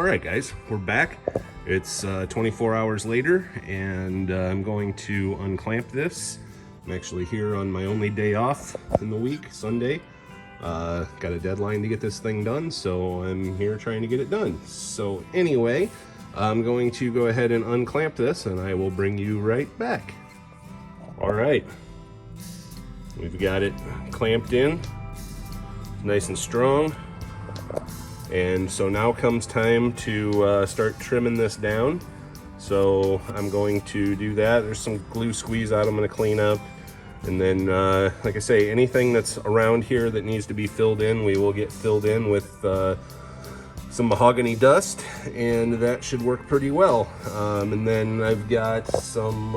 All right, guys, we're back. It's 24 hours later, and I'm going to unclamp this. I'm actually here on my only day off in the week, Sunday. Got a deadline to get this thing done, so I'm here trying to get it done. So anyway, I'm going to go ahead and unclamp this, and I will bring you right back. All right, we've got it clamped in, nice and strong. And so now comes time to start trimming this down. So I'm going to do that. There's some glue squeeze out I'm going to clean up. And then, like I say, anything that's around here that needs to be filled in, we will get filled in with some mahogany dust, and that should work pretty well. And then I've got some,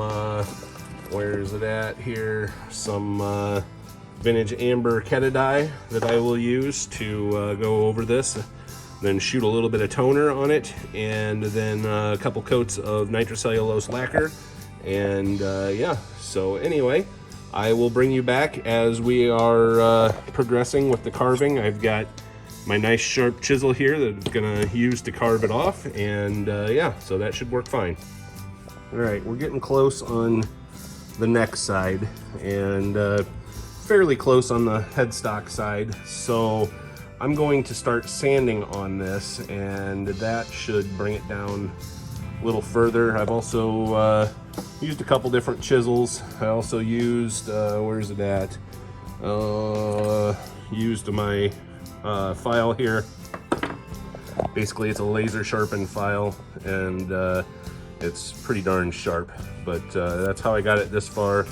where is it at here? Some vintage amber KEDA dye that I will use to go over this. Then shoot a little bit of toner on it, and then a couple coats of nitrocellulose lacquer. And yeah, so anyway, I will bring you back as we are progressing with the carving. I've got my nice sharp chisel here that I'm gonna use to carve it off, and yeah, so that should work fine. All right, we're getting close on the neck side, and fairly close on the headstock side. So I'm going to start sanding on this, and that should bring it down a little further. I've also used a couple different chisels. I also used, where's it at? Used my file here. Basically, it's a laser sharpened file, and it's pretty darn sharp, but that's how I got it this far.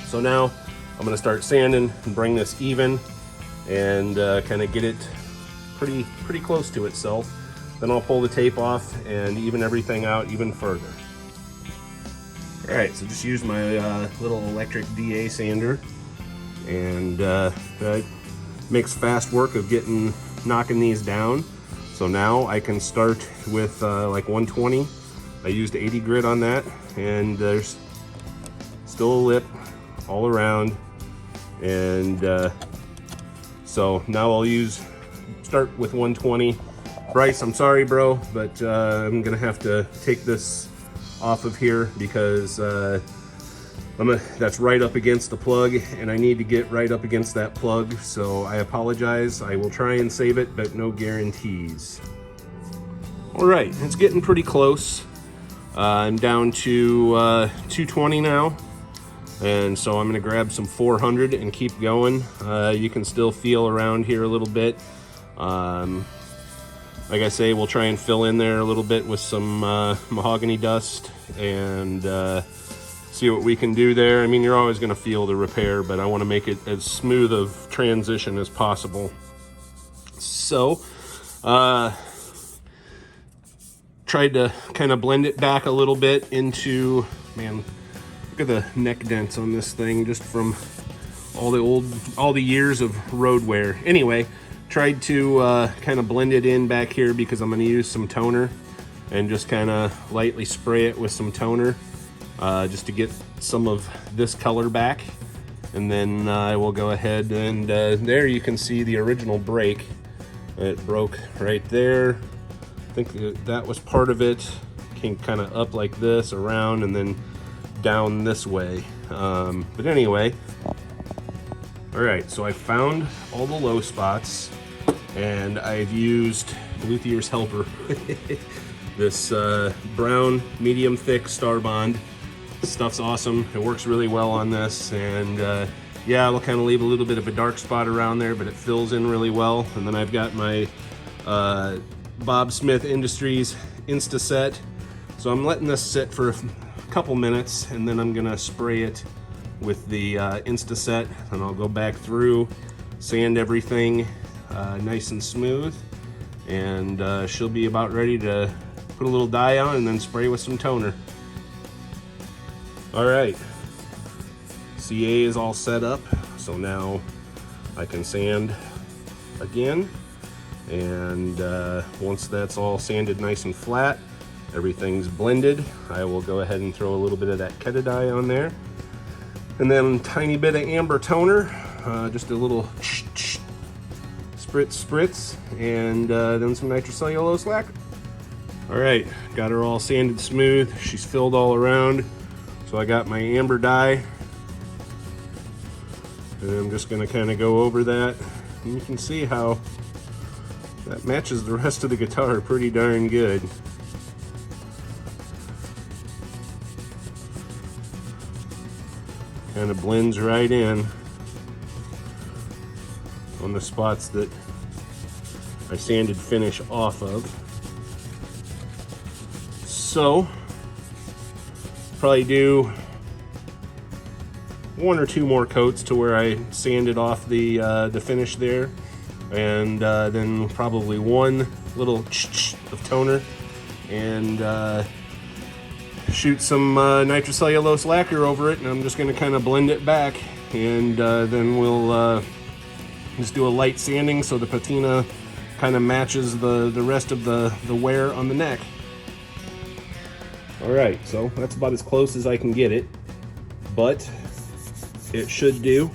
So now I'm gonna start sanding and bring this even, and kind of get it pretty close to itself. Then I'll pull the tape off and even everything out even further. All right, so just use my little electric DA sander, and that makes fast work of knocking these down. So now I can start with like 120. I used 80 grit on that, and there's still a lip all around. And so now I'll start with 120. Bryce, I'm sorry, bro, but I'm gonna have to take this off of here because that's right up against the plug, and I need to get right up against that plug. So I apologize. I will try and save it, but no guarantees. All right, it's getting pretty close. I'm down to 220 now. And so I'm gonna grab some 400 and keep going. You can still feel around here a little bit. Like I say, we'll try and fill in there a little bit with some mahogany dust, and see what we can do there. I mean, you're always gonna feel the repair, but I wanna make it as smooth of transition as possible. So, tried to kind of blend it back a little bit into, man, look at the neck dents on this thing just from all the years of road wear. Anyway, tried to kind of blend it in back here because I'm going to use some toner and just kind of lightly spray it with some toner just to get some of this color back. And then I will go ahead and there you can see the original break. It broke right there. I think that was part of it. Came kind of up like this, around, and then down this way. But anyway, all right, so I found all the low spots, and I've used Luthier's Helper, this brown medium thick Star Bond. This stuff's awesome. It works really well on this, and yeah, it'll kind of leave a little bit of a dark spot around there, but it fills in really well. And then I've got my Bob Smith Industries Instaset. So I'm letting this sit for a couple minutes, and then I'm gonna spray it with the Instaset, and I'll go back through, sand everything nice and smooth, and she'll be about ready to put a little dye on and then spray with some toner. All right, CA is all set up, so now I can sand again, and once that's all sanded nice and flat, everything's blended, I will go ahead and throw a little bit of that KEDA dye on there, and then a tiny bit of amber toner, just a little spritz, and then some nitrocellulose lacquer. All right, got her all sanded smooth. She's filled all around. So I got my amber dye, and I'm just gonna kind of go over that. And you can see how that matches the rest of the guitar pretty darn good. Kind of blends right in on the spots that I sanded finish off of. So probably do 1 or 2 more coats to where I sanded off the finish there, and then probably 1 little of toner, and shoot some nitrocellulose lacquer over it, and I'm just going to kind of blend it back, and then we'll just do a light sanding so the patina kind of matches the rest of the wear on the neck. Alright, so that's about as close as I can get it, but it should do.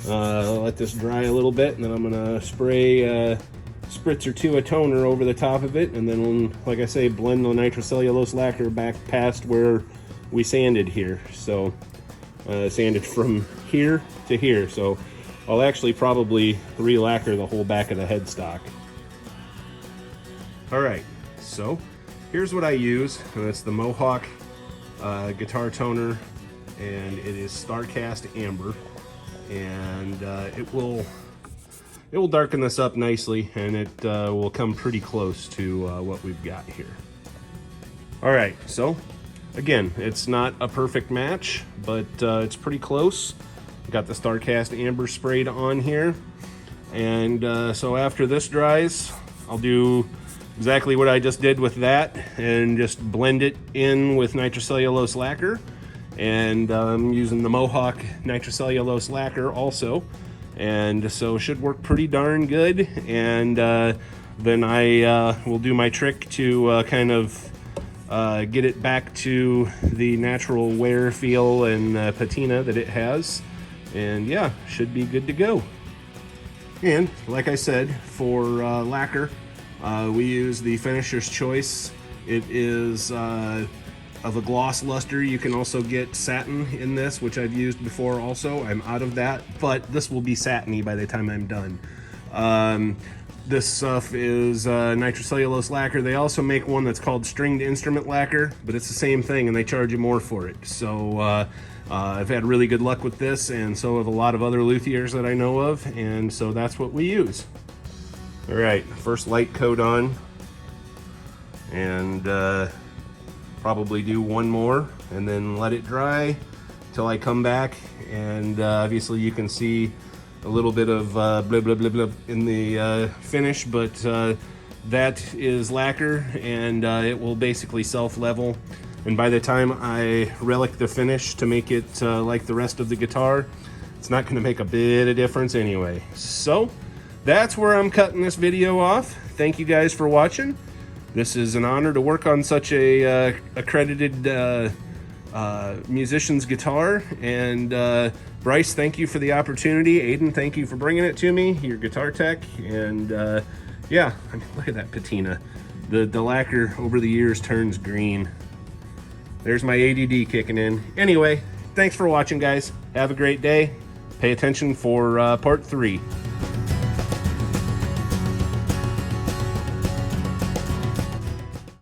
I'll let this dry a little bit, and then I'm gonna spray a spritz or 2 of toner over the top of it, and then, like I say, blend the nitrocellulose lacquer back past where we sanded here. So sanded from here to here. So I'll actually probably re-lacquer the whole back of the headstock. Alright, so here's what I use, and it's the Mohawk guitar toner, and it is Starcast Amber, and it will darken this up nicely, and it will come pretty close to what we've got here. Alright, so again, it's not a perfect match, but it's pretty close. Got the Starcast Amber sprayed on here, and so after this dries, I'll do exactly what I just did with that, and just blend it in with nitrocellulose lacquer, and I'm using the Mohawk nitrocellulose lacquer also, and so it should work pretty darn good. And then I will do my trick to kind of get it back to the natural wear feel and patina that it has, and yeah, should be good to go. And like I said, for lacquer, we use the Finisher's Choice. It is of a gloss luster. You can also get satin in this, which I've used before also. I'm out of that, but this will be satiny by the time I'm done. This stuff is nitrocellulose lacquer. They also make one that's called stringed instrument lacquer, but it's the same thing, and they charge you more for it. So I've had really good luck with this, and so have a lot of other luthiers that I know of, and so that's what we use. All right, first light coat on, and probably do 1 more, and then let it dry till I come back. And obviously you can see a little bit of blah blah blah blah in the finish, but that is lacquer, and it will basically self-level. And by the time I relic the finish to make it like the rest of the guitar, it's not going to make a bit of difference anyway. So that's where I'm cutting this video off. Thank you guys for watching. This is an honor to work on such a accredited musician's guitar. And Bryce, thank you for the opportunity. Aiden, thank you for bringing it to me, your guitar tech. And yeah, I mean, look at that patina. The lacquer over the years turns green. There's my ADD kicking in. Anyway, thanks for watching, guys. Have a great day. Pay attention for part 3.